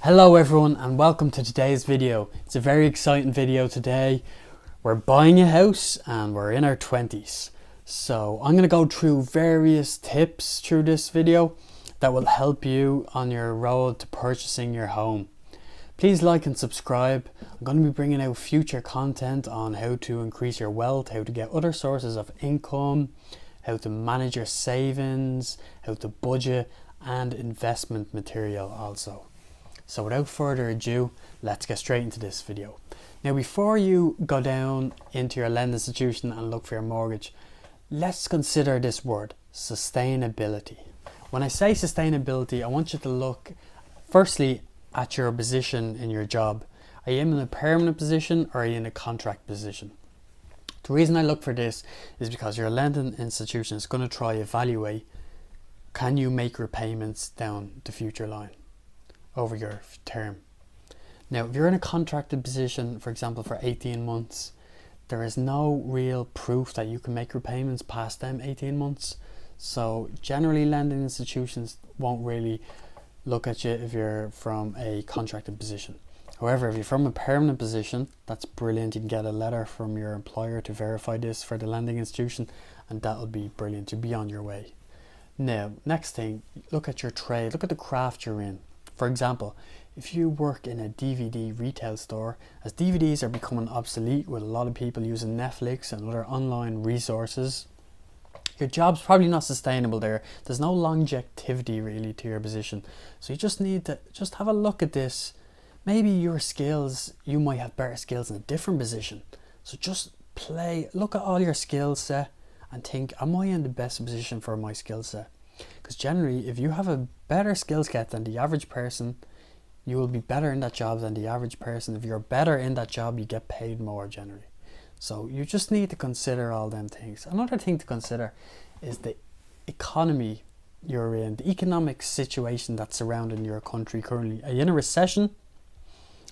Hello everyone and welcome to today's video. It's a very exciting video today. We're buying a house and we're in our 20s. So I'm going to go through various tips through this video that will help you on your road to purchasing your home. Please like and subscribe. I'm going to be bringing out future content on how to increase your wealth, how to get other sources of income, how to manage your savings, how to budget, and investment material also. So without further ado, let's get straight into this video. Now before you go down into your lending institution and look for your mortgage, let's consider this word, sustainability. When I say sustainability, I want you to look firstly at your position in your job. Are you in a permanent position or are you in a contract position? The reason I look for this is because your lending institution is going to try to evaluate, can you make repayments down the future line over your term. Now if you're in a contracted position, for example for 18 months, there is no real proof that you can make repayments past them 18 months. So generally lending institutions won't really look at you if you're from a contracted position. However, if you're from a permanent position, that's brilliant. You can get a letter from your employer to verify this for the lending institution, and that'll be brilliant. You'll be on your way. Now, next thing, look at your trade, look at the craft you're in. For example, if you work in a DVD retail store, as DVDs are becoming obsolete with a lot of people using Netflix and other online resources, your job's probably not sustainable there. There's no longevity really to your position. So you just need to just have a look at this. Maybe your skills, you might have better skills in a different position. So just look at all your skill set and think, am I in the best position for my skill set? Because generally, if you have a better skill set than the average person, you will be better in that job than the average person. If you're better in that job, you get paid more generally. So you just need to consider all them things. Another thing to consider is the economy you're in, the economic situation that's surrounding your country currently. Are you in a recession?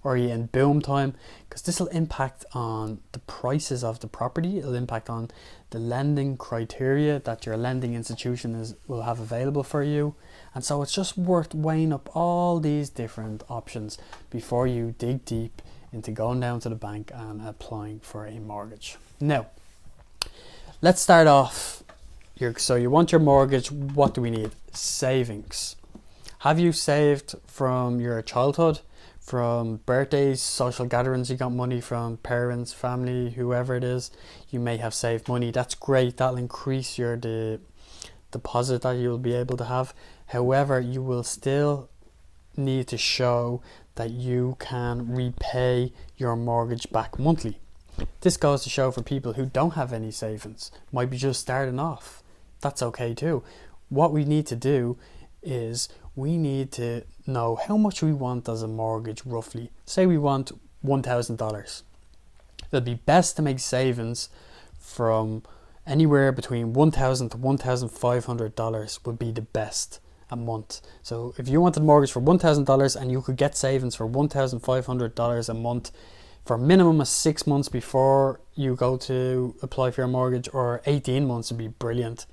Or are you in boom time? Because this will impact on the prices of the property. It'll impact on the lending criteria that your lending institution will have available for you. And so it's just worth weighing up all these different options before you dig deep into going down to the bank and applying for a mortgage. Now, let's start off. So you want your mortgage, what do we need? Savings. Have you saved from your childhood? From birthdays, social gatherings, you got money from parents, family, whoever it is, you may have saved money. That's great. That'll increase your deposit that you'll be able to have. However, you will still need to show that you can repay your mortgage back monthly. This goes to show for people who don't have any savings, might be just starting off. That's okay too. What we need to do is we need to know how much we want as a mortgage roughly. Say we want $1,000. It'll be best to make savings from anywhere between $1,000 to $1,500 would be the best a month. So if you wanted a mortgage for $1,000 and you could get savings for $1,500 a month for a minimum of 6 months before you go to apply for your mortgage, or 18 months would be brilliant.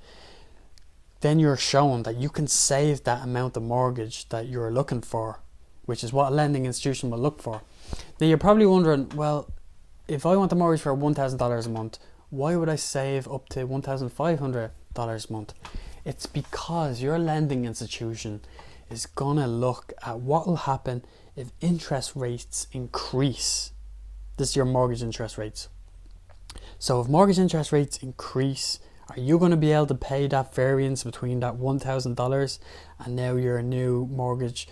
Then you're shown that you can save that amount of mortgage that you're looking for, which is what a lending institution will look for. Now you're probably wondering, well, if I want a mortgage for $1,000 a month, why would I save up to $1,500 a month? It's because your lending institution is gonna look at what will happen if interest rates increase. This is your mortgage interest rates. So if mortgage interest rates increase, are you going to be able to pay that variance between that $1,000 and now your new mortgage,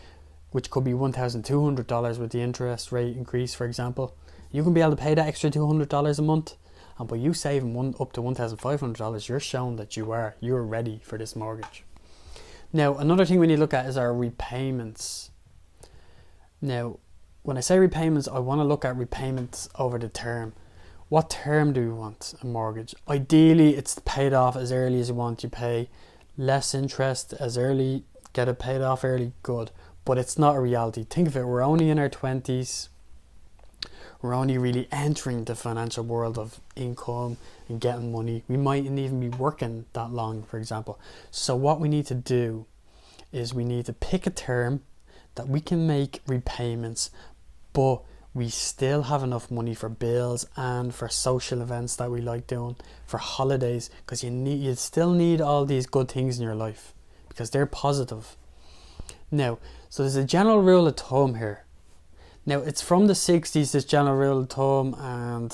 which could be $1,200 with the interest rate increase, for example? You can be able to pay that extra $200 a month, and by you saving up to $1,500, you're showing that you're ready for this mortgage. Now, another thing we need to look at is our repayments. Now, when I say repayments, I want to look at repayments over the term. What term do you want a mortgage? Ideally, it's paid off as early as you want. You pay less interest as early, get it paid off early, good. But it's not a reality. Think of it, we're only in our 20s. We're only really entering the financial world of income and getting money. We mightn't even be working that long, for example. So what we need to do is we need to pick a term that we can make repayments, but we still have enough money for bills and for social events that we like doing, for holidays, because you still need all these good things in your life because they're positive. Now, so there's a general rule of thumb here. Now, it's from the 60s, this general rule of thumb,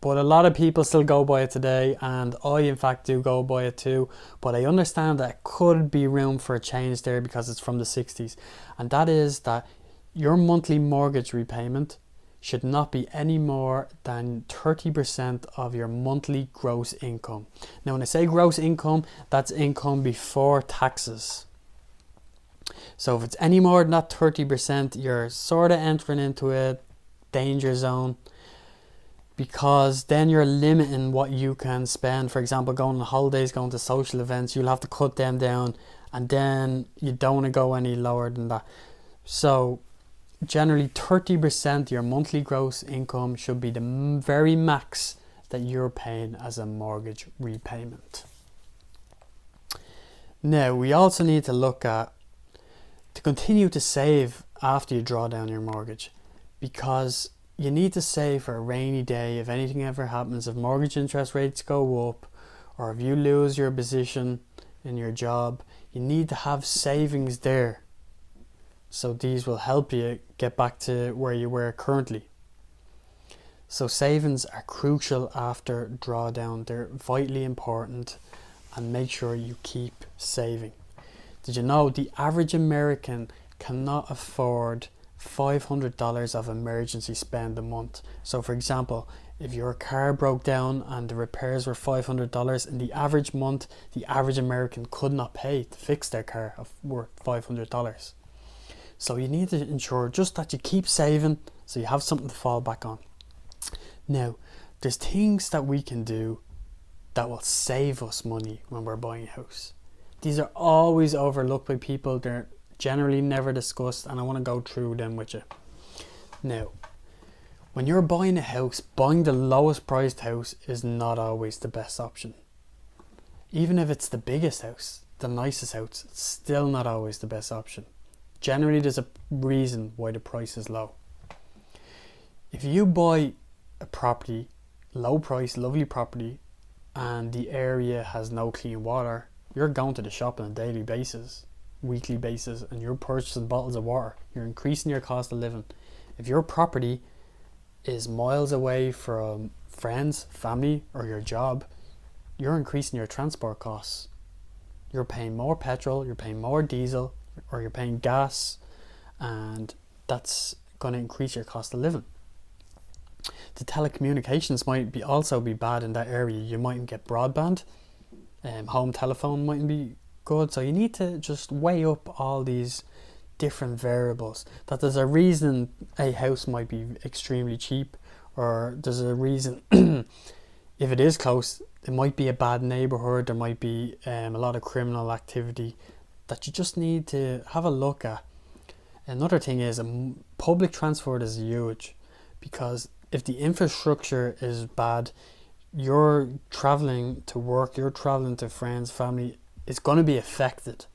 but a lot of people still go by it today, and I in fact do go by it too, but I understand that it could be room for a change there because it's from the 60s, and that is that your monthly mortgage repayment should not be any more than 30% of your monthly gross income. Now, when I say gross income, that's income before taxes. So if it's any more than that 30%, you're sort of entering into a danger zone, because then you're limiting what you can spend. For example, going on holidays, going to social events, you'll have to cut them down, and then you don't want to go any lower than that. So generally 30% of your monthly gross income should be the very max that you're paying as a mortgage repayment. Now, we also need to look at to continue to save after you draw down your mortgage, because you need to save for a rainy day if anything ever happens, if mortgage interest rates go up, or if you lose your position in your job. You need to have savings there, so these will help you get back to where you were currently. So savings are crucial after drawdown. They're vitally important, and make sure you keep saving. Did you know the average American cannot afford $500 of emergency spend a month? So for example, if your car broke down and the repairs were $500 in the average month, the average American could not pay to fix their car worth $500. So you need to ensure just that you keep saving so you have something to fall back on. Now, there's things that we can do that will save us money when we're buying a house. These are always overlooked by people. They're generally never discussed, and I want to go through them with you. Now, when you're buying a house, buying the lowest priced house is not always the best option. Even if it's the biggest house, the nicest house, it's still not always the best option. Generally, there's a reason why the price is low. If you buy a property, low price, lovely property, and the area has no clean water, you're going to the shop on a daily basis, weekly basis, and you're purchasing bottles of water. You're increasing your cost of living. If your property is miles away from friends, family, or your job, you're increasing your transport costs. You're paying more petrol, you're paying more diesel, or you're paying gas, and that's going to increase your cost of living. The telecommunications might also be bad in that area. You mightn't get broadband, home telephone mightn't be good. So you need to just weigh up all these different variables. That there's a reason a house might be extremely cheap, or there's a reason if it is close, it might be a bad neighborhood, there might be a lot of criminal activity that you just need to have a look at. Another thing is public transport is huge, because if the infrastructure is bad, you're traveling to work, you're traveling to friends, family, it's going to be affected.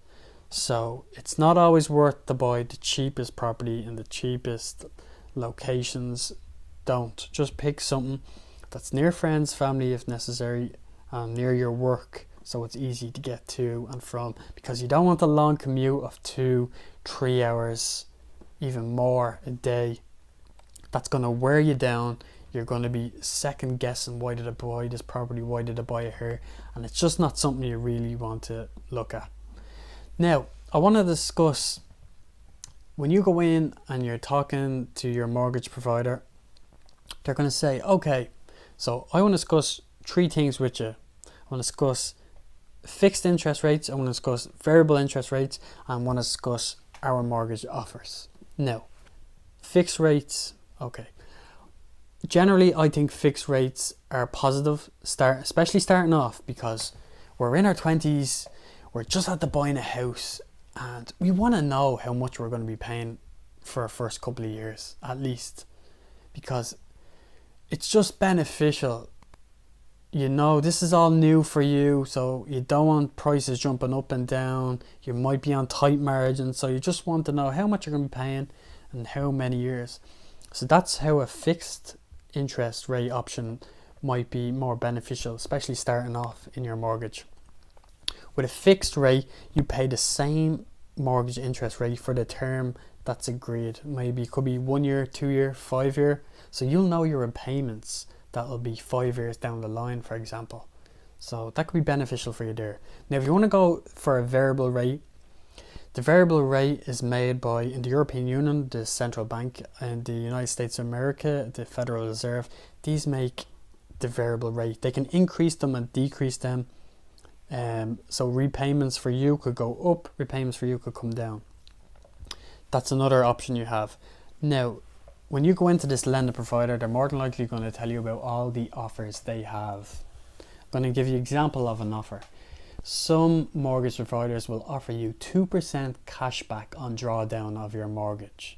So it's not always worth to buy the cheapest property in the cheapest locations. Don't. Just pick something that's near friends, family if necessary, and near your work, so it's easy to get to and from, because you don't want a long commute of 2-3 hours, even more a day. That's going to wear you down. You're going to be second guessing, why did I buy this property, why did I buy it here? And it's just not something you really want to look at. Now, I want to discuss, when you go in and you're talking to your mortgage provider, they're going to say, okay, so I want to discuss 3 things with you. I want to discuss fixed interest rates, I want to discuss variable interest rates, and I want to discuss our mortgage offers. Now, fixed rates, okay. Generally, I think fixed rates are positive, especially starting off, because we're in our 20s, we're just at the buying a house, and we want to know how much we're going to be paying for our first couple of years, at least, because it's just beneficial you know this is all new for you, so you don't want prices jumping up and down. You might be on tight margins, so you just want to know how much you're going to be paying and how many years. So that's how a fixed interest rate option might be more beneficial, especially starting off in your mortgage. With a fixed rate, you pay the same mortgage interest rate for the term that's agreed. Maybe it could be 1 year, 2 year, 5 year. So you'll know your repayments. That'll be 5 years down the line, for example. So that could be beneficial for you there. Now, if you want to go for a variable rate, the variable rate is made by, in the European Union, the central bank, and the United States of America, the Federal Reserve. These make the variable rate. They can increase them and decrease them. So repayments for you could go up, repayments for you could come down. That's another option you have. Now, when you go into this lender provider, they're more than likely going to tell you about all the offers they have. I'm going to give you an example of an offer. Some mortgage providers will offer you 2% cash back on drawdown of your mortgage.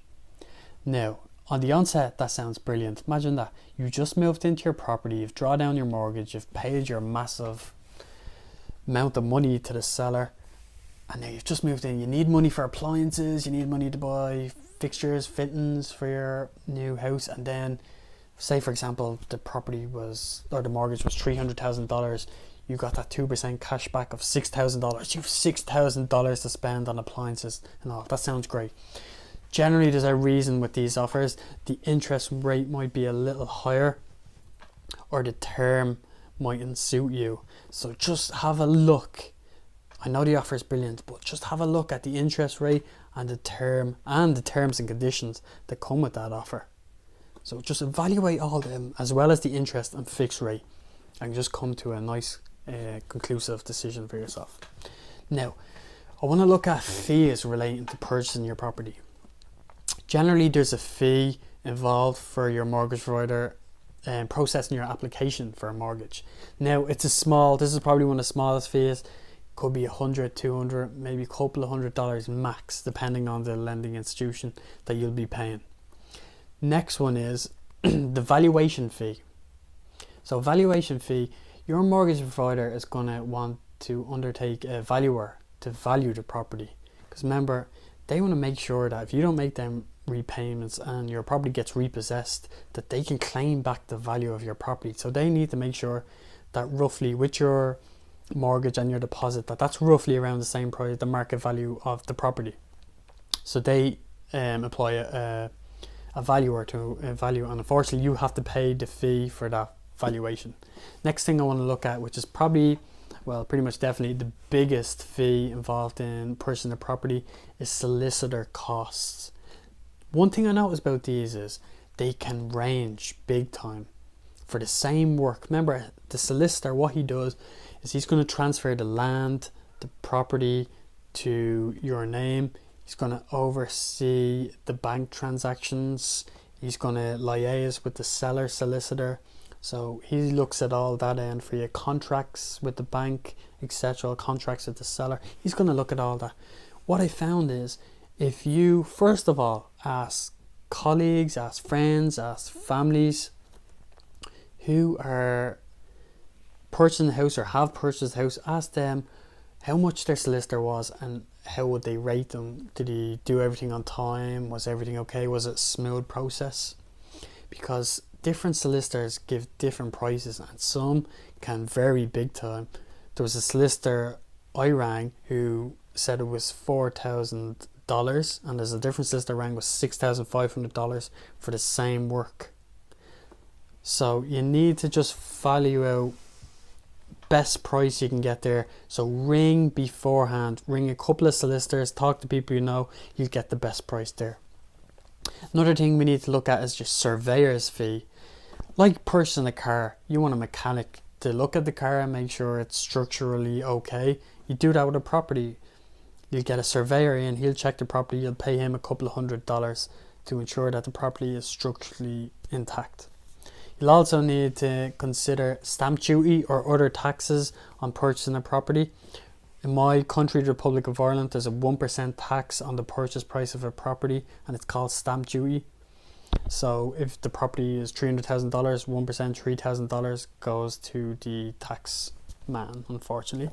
Now, on the onset, that sounds brilliant. Imagine that. You just moved into your property, you've drawn down your mortgage, you've paid your massive amount of money to the seller, and now you've just moved in. You need money for appliances, you need money to buy fixtures, fittings for your new house, and then say for example the property was, or the mortgage was $300,000. You got that 2% cash back of $6,000. You've $6,000 to spend on appliances and all. That sounds great. Generally, there's a reason with these offers. The interest rate might be a little higher, or the term mightn't suit you. So just have a look. I know the offer is brilliant, but just have a look at the interest rate and the term and the terms and conditions that come with that offer. So just evaluate all of them, as well as the interest and fixed rate, and just come to a nice conclusive decision for yourself. Now, I want to look at fees relating to purchasing your property. Generally, there's a fee involved for your mortgage provider processing your application for a mortgage. Now, this is probably one of the smallest fees. Could be $100, $200, maybe a couple of $100 max, depending on the lending institution that you'll be paying. Next one is the valuation fee. So valuation fee, your mortgage provider is going to want to undertake a valuer to value the property. Because remember, they want to make sure that if you don't make them repayments and your property gets repossessed, that they can claim back the value of your property. So they need to make sure that roughly with your mortgage and your deposit, that's roughly around the same price, the market value of the property. So they apply a valuer to value, and unfortunately you have to pay the fee for that valuation. Next thing I want to look at, which is probably, well, pretty much definitely the biggest fee involved in purchasing a property, is solicitor costs. One thing I noticed about these is they can range big time for the same work. Remember, the solicitor, what he does is he's going to transfer the land, the property to your name. He's going to oversee the bank transactions. He's going to liaise with the seller solicitor. So he looks at all that end for your contracts with the bank, etc., contracts with the seller. He's going to look at all that. What I found is, if you first of all ask colleagues, ask friends, ask families who are purchasing a house or have purchased a house, ask them how much their solicitor was and how would they rate them. Did he do everything on time? Was everything okay? Was it a smooth process? Because different solicitors give different prices, and some can vary big time. There was a solicitor I rang who said it was $4,000, and there's a different solicitor rang with $6,500 for the same work. So you need to just value out best price you can get there. So ring beforehand, ring a couple of solicitors, talk to people you know, you'll get the best price there. Another thing we need to look at is just surveyor's fee. Like purchasing a car, you want a mechanic to look at the car and make sure it's structurally okay. You do that with a property. You'll get a surveyor in, he'll check the property, you'll pay him a couple of $100 to ensure that the property is structurally intact. You'll also need to consider stamp duty or other taxes on purchasing a property. In my country, the Republic of Ireland, there's a 1% tax on the purchase price of a property, and it's called stamp duty. So if the property is $300,000, 1%, $3,000 goes to the tax man, unfortunately.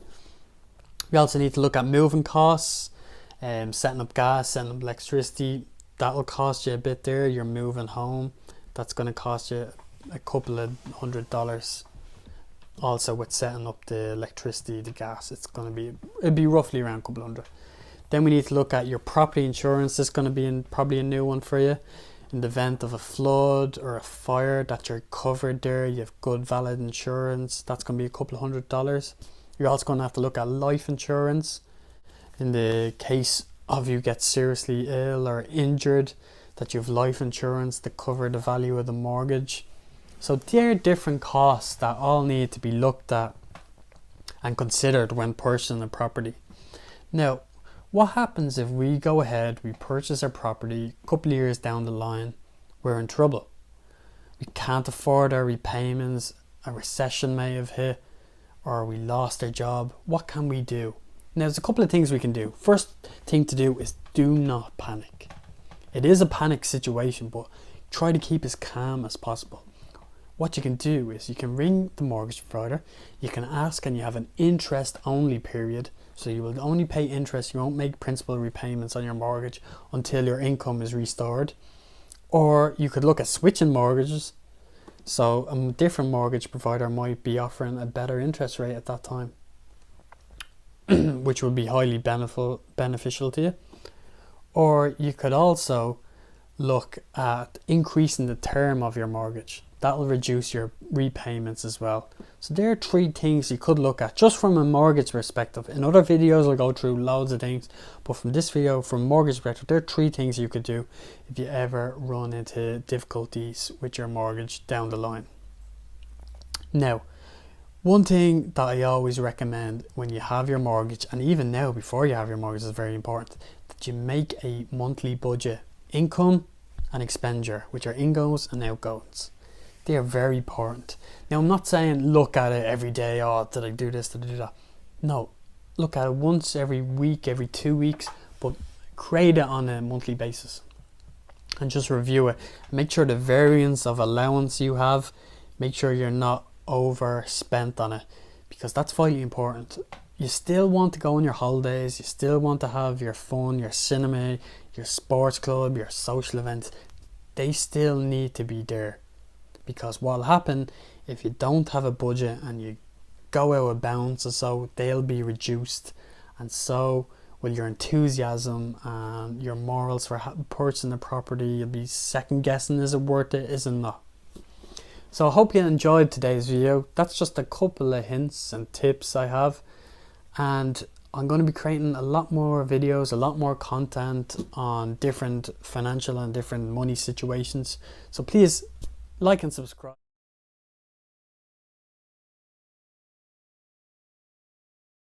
We also need to look at moving costs, setting up gas, setting up electricity. That'll cost you a bit there. You're moving home. That's going to cost you a couple of $100. Also with setting up the electricity, the gas, it'd be roughly around a couple hundred. Then we need to look at your property insurance. This is going to be probably a new one for you. In the event of a flood or a fire, that you're covered there, you have good valid insurance. That's going to be a couple of $100. You're also going to have to look at life insurance. In the case of you get seriously ill or injured, that you have life insurance to cover the value of the mortgage. So there are different costs that all need to be looked at and considered when purchasing a property. Now, what happens if we go ahead, we purchase our property, a couple of years down the line, we're in trouble. We can't afford our repayments, a recession may have hit, or we lost our job. What can we do? Now, there's a couple of things we can do. First thing to do is do not panic. It is a panic situation, but try to keep as calm as possible. What you can do is you can ring the mortgage provider, you can ask, and you have an interest only period. So you will only pay interest, you won't make principal repayments on your mortgage until your income is restored. Or you could look at switching mortgages. So a different mortgage provider might be offering a better interest rate at that time, which would be highly beneficial to you. Or you could also look at increasing the term of your mortgage. That will reduce your repayments as well. So there are three things you could look at just from a mortgage perspective. In other videos I'll go through loads of things, but from this video, from mortgage perspective, there are three things you could do if you ever run into difficulties with your mortgage down the line. Now, one thing that I always recommend when you have your mortgage, and even now before you have your mortgage, is very important, that you make a monthly budget, income and expenditure, which are ingoings and outgoings. They are very important. Now, I'm not saying look at it every day, oh, did I do this, did I do that? No, look at it once every week, every 2 weeks, but create it on a monthly basis and just review it. Make sure the variance of allowance you have, make sure you're not overspent on it, because that's vitally important. You still want to go on your holidays, you still want to have your fun, your cinema, your sports club, your social events. They still need to be there. Because what will happen if you don't have a budget and you go out of bounds, or so they'll be reduced, and so will your enthusiasm and your morals for purchasing the property. You'll be second guessing, is it worth it, is it not? So I hope you enjoyed today's video. That's just a couple of hints and tips I have, and I'm going to be creating a lot more videos, a lot more content on different financial and different money situations. So please like and subscribe.